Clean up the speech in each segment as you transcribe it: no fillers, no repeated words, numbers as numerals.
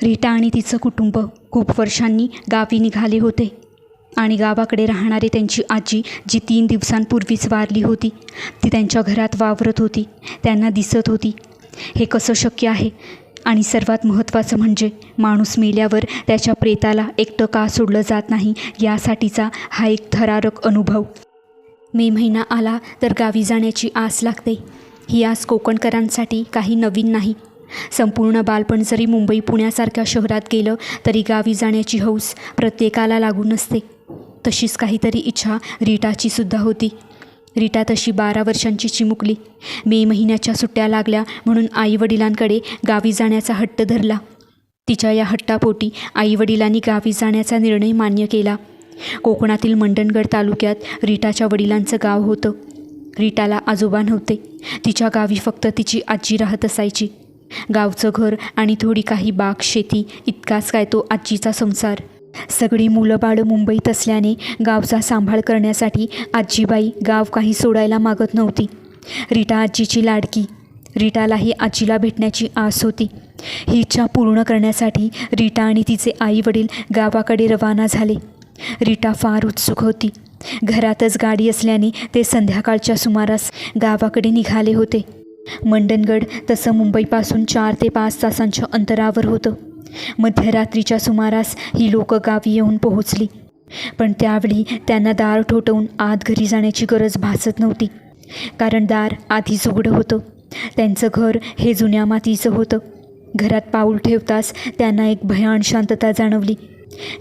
Rita आणि तिचं कुटुंब खूप वर्षांनी गावी निघाले होते आणि गावाकडे राहणारी त्यांची आजी जी 3 दिवसांपूर्वीच वारली होती ती त्यांच्या घरात वावरत होती, त्यांना दिसत होती. हे कसं शक्य आहे? आणि सर्वात महत्त्वाचं म्हणजे माणूस मेल्यावर त्याच्या प्रेताला एकटं का सोडलं जात नाही यासाठीचा हा एक थरारक अनुभव. मे महिना आला तर गावी जाण्याची आस लागते. ही आस कोकणकरांसाठी काही नवीन नाही. संपूर्ण बालपण जरी मुंबई पुण्यासारख्या शहरात गेलं तरी गावी जाण्याची हौस प्रत्येकाला लागून असते. तशीच काहीतरी इच्छा रीटाची सुद्धा होती. रीटा तशी 12 वर्षांची चिमुकली. मे महिन्याच्या सुट्ट्या लागल्या म्हणून आईवडिलांकडे गावी जाण्याचा हट्ट धरला. तिच्या या हट्टापोटी आईवडिलांनी गावी जाण्याचा निर्णय मान्य केला. कोकणातील मंडणगड तालुक्यात रीटाच्या वडिलांचं गाव होतं. रीटाला आजोबा नव्हते. तिच्या गावी फक्त तिची आजी राहत असायची. गावचं घर आणि थोडी काही बाग शेती इतकाच काय तो आजीचा संसार. सगळी मुलं बाळं मुंबईत असल्याने गावचा सांभाळ करण्यासाठी आजीबाई गाव काही सोडायला मागत नव्हती. रीटा आजीची लाडकी. रीटालाही आजीला भेटण्याची आस होती. ही इच्छा पूर्ण करण्यासाठी रीटा आणि तिचे आईवडील गावाकडे रवाना झाले. रीटा फार उत्सुक होती. घरातच गाडी असल्याने ते संध्याकाळच्या सुमारास गावाकडे निघाले होते. मंडणगड तसं मुंबईपासून 4 ते 5 तासांच्या अंतरावर होतं. मध्यरात्रीच्या सुमारास ही लोकं गावी येऊन पोहोचली. पण त्यावेळी त्यांना दार ठोठावून आत घरी जाण्याची गरज भासत नव्हती, कारण दार आधीच उघडं होतं. त्यांचं घर हे जुन्या मातीचं होतं. घरात पाऊल ठेवताच त्यांना एक भयान शांतता जाणवली.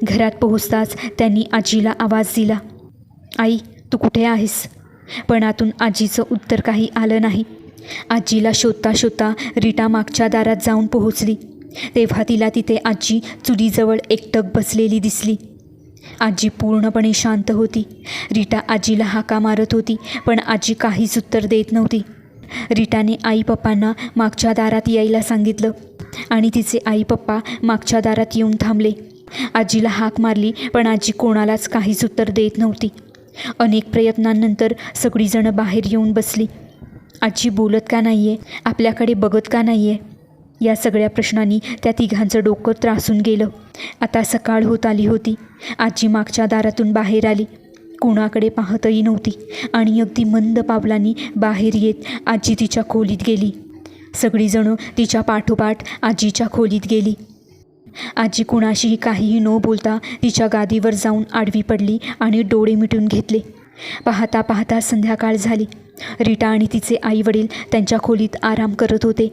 घरात पोहोचताच त्यांनी आजीला आवाज दिला, आई तू कुठे आहेस? पण आतून आजीचं उत्तर काही आलं नाही. आजीला शोधता शोधता रीटा मागच्या दारात जाऊन पोहोचली. तेव्हा तिला तिथे आजी चुलीजवळ एकटक बसलेली दिसली. आजी पूर्णपणे शांत होती. रीटा आजीला हाका मारत होती पण आजी काहीच उत्तर देत नव्हती. रीटाने आई पप्पांना मागच्या दारात यायला सांगितलं आणि तिचे आई पप्पा मागच्या दारात येऊन थांबले. आजीला हाक मारली पण आजी कोणालाच काहीच उत्तर देत नव्हती. अनेक प्रयत्नांनंतर सगळीजणं बाहेर येऊन बसली. आजी बोलत का नाही आहे? आपल्याकडे बघत का नाही आहे? या सगळ्या प्रश्नांनी त्या तिघांचं डोकं त्रासून गेलं. आता सकाळ होत आली होती. आजी मागच्या दारातून बाहेर आली. कोणाकडे पाहतही नव्हती आणि अगदी मंद पावलांनी बाहेर येत आजी तिच्या खोलीत गेली. सगळीजणं तिच्या पाठोपाठ आजीच्या खोलीत गेली. आजी कुणाशीही काहीही न बोलता तिच्या गादीवर जाऊन आडवी पडली आणि डोळे मिटून घेतले. पाहता पाहता संध्याकाळ झाली. रीटा आणि तिचे आईवडील त्यांच्या खोलीत आराम करत होते.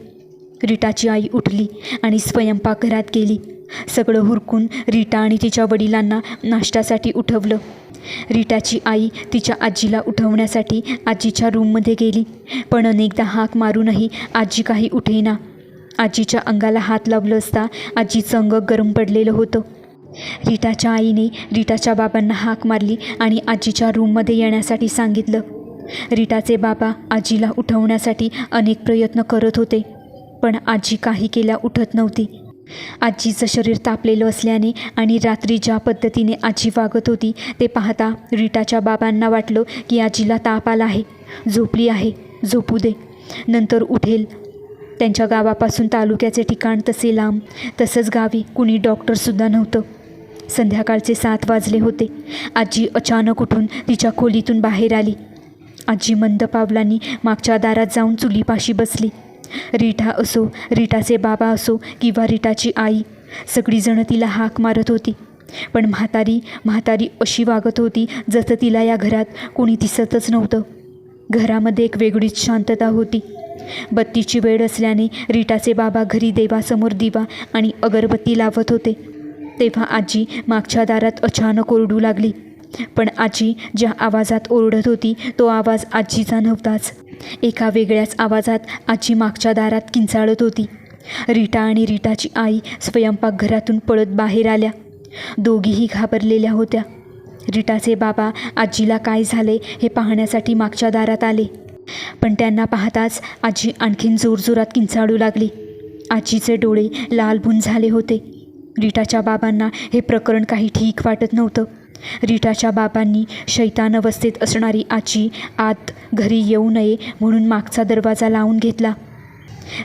रीटाची आई उठली आणि स्वयंपाकघरात गेली. सगळं हुरकून रीटा आणि तिच्या वडिलांना नाश्त्यासाठी उठवलं. रीटाची आई तिच्या आजीला उठवण्यासाठी आजीच्या रूममध्ये गेली, पण अनेकदा हाक मारूनही आजी काही उठेना. आजीच्या अंगाला हात लावलं असता आजीचं अंग गरम पडलेलं होतं. रीटाच्या आईने रीटाच्या बाबांना हाक मारली आणि आजीच्या रूममध्ये येण्यासाठी सांगितलं. रीटाचे बाबा आजीला उठवण्यासाठी अनेक प्रयत्न करत होते, पण आजी काही केल्या उठत नव्हती. आजीचं शरीर तापलेलं असल्याने आणि रात्री ज्या पद्धतीने आजी वागत होती ते पाहता रीटाच्या बाबांना वाटलं की आजीला ताप आला आहे, झोपली आहे, झोपू दे, नंतर उठेल. त्यांच्या गावापासून तालुक्याचे ठिकाण तसे लांब, तसंच गावी कुणी डॉक्टरसुद्धा नव्हतं. संध्याकाळचे 7 वाजले होते. आजी अचानक उठून तिच्या खोलीतून बाहेर आली. आजी मंद पावलांनी मागच्या दारात जाऊन चुलीपाशी बसली. रीटा असो, रीटाचे बाबा असो किंवा रीटाची आई, सगळीजणं तिला हाक मारत होती, पण म्हातारी अशी वागत होती जसं तिला या घरात कोणी दिसतच नव्हतं. घरामध्ये एक वेगळीच शांतता होती. बत्तीची वेळ असल्याने रीटाचे बाबा घरी देवासमोर दिवा आणि अगरबत्ती लावत होते. तेव्हा आजी मागच्या दारात अचानक ओरडू लागली. पण आजी ज्या आवाजात ओरडत होती तो आवाज आजीचा नव्हताच. एका वेगळ्याच आवाजात आजी मागच्या दारात किंचाळत होती. रीटा आणि रीटाची आई स्वयंपाकघरातून पळत बाहेर आल्या. दोघीही घाबरलेल्या होत्या. रीटाचे बाबा आजीला काय झाले हे पाहण्यासाठी मागच्या दारात आले, पण त्यांना पाहताच आजी आणखीन जोरजोरात किंचाळू लागली. आजीचे डोळे लालबुंद झाले होते. रीटाच्या बाबांना हे प्रकरण काही ठीक वाटत नव्हतं. रीटाच्या बाबांनी शैतान अवस्थेत असणारी आजी आत घरी येऊ नये म्हणून मागचा दरवाजा लावून घेतला.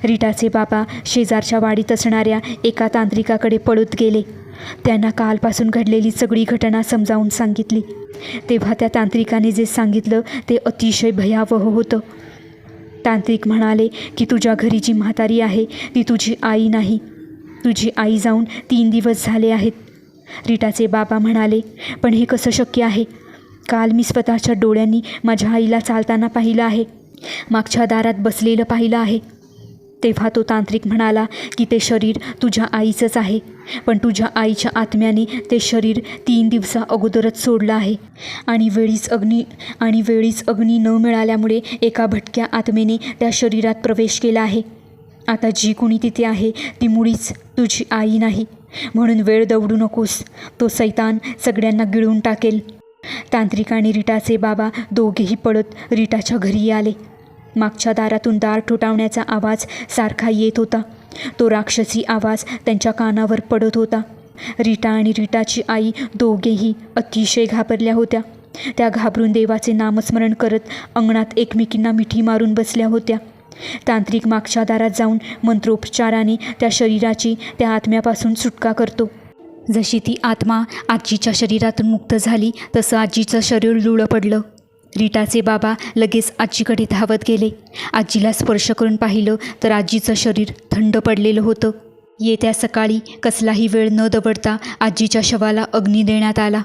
रीटाचे बाबा शेजारच्या वाडीत असणाऱ्या एका तांत्रिकाकडे पळत गेले. त्यांना कालपासून घडलेली सगळी घटना समजावून सांगितली. तेव्हा त्या तांत्रिकाने जे सांगितलं ते अतिशय भयावह होतं. तांत्रिक म्हणाले की तुझ्या घरी जी म्हातारी आहे ती तुझी आई नाही. तुझी आई जाऊन 3 दिवस झाले आहेत. रीटाचे बाबा म्हणाले, पण हे कसं शक्य आहे? काल मी स्वतःच्या डोळ्यांनी माझ्या आईला चालताना पाहिलं आहे, मागच्या दारात बसलेलं पाहिलं आहे. तेव्हा तो तांत्रिक म्हणाला की ते शरीर तुझ्या आईचंच आहे, पण तुझ्या आईच्या आत्म्याने ते शरीर 3 दिवसा अगोदरच सोडलं आहे आणि वेळीच अग्नी न मिळाल्यामुळे एका भटक्या आत्मेने त्या शरीरात प्रवेश केला आहे. आता जी कोणी तिथे आहे ती मुळीच तुझी आई नाही. म्हणून वेळ दवडू नकोस, तो सैतान सगळ्यांना गिळून टाकेल. तांत्रिक आणि रीटाचे बाबा दोघेही पळत रीटाच्या घरी आले. मागच्या दारातून दार ठोठावण्याचा आवाज सारखा येत होता. तो राक्षसी आवाज त्यांच्या कानावर पडत होता. रीटा आणि रीटाची आई दोघेही अतिशय घाबरल्या होत्या. त्या घाबरून देवाचे नामस्मरण करत अंगणात एकमेकींना मिठी मारून बसल्या होत्या. तांत्रिक मागच्या दारात जाऊन मंत्रोपचाराने त्या शरीराची त्या आत्म्यापासून सुटका करतो. जशी ती आत्मा आजीच्या शरीरातून मुक्त झाली तसं आजीचं शरीर लुळं पडलं. रीटाचे बाबा लगेच आजीकडे धावत गेले. आजीला स्पर्श करून पाहिलं तर आजीचं शरीर थंड पडलेलं होतं. येत्या सकाळी कसलाही वेळ न दवडता आजीच्या शवाला अग्नी देण्यात आला.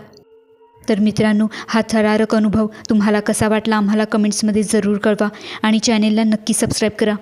तर मित्रांनो, हा थरारक अनुभव तुम्हाला कसा वाटला आम्हाला कमेंट्समध्ये जरूर कळवा आणि चॅनेलला नक्की सबस्क्राईब करा.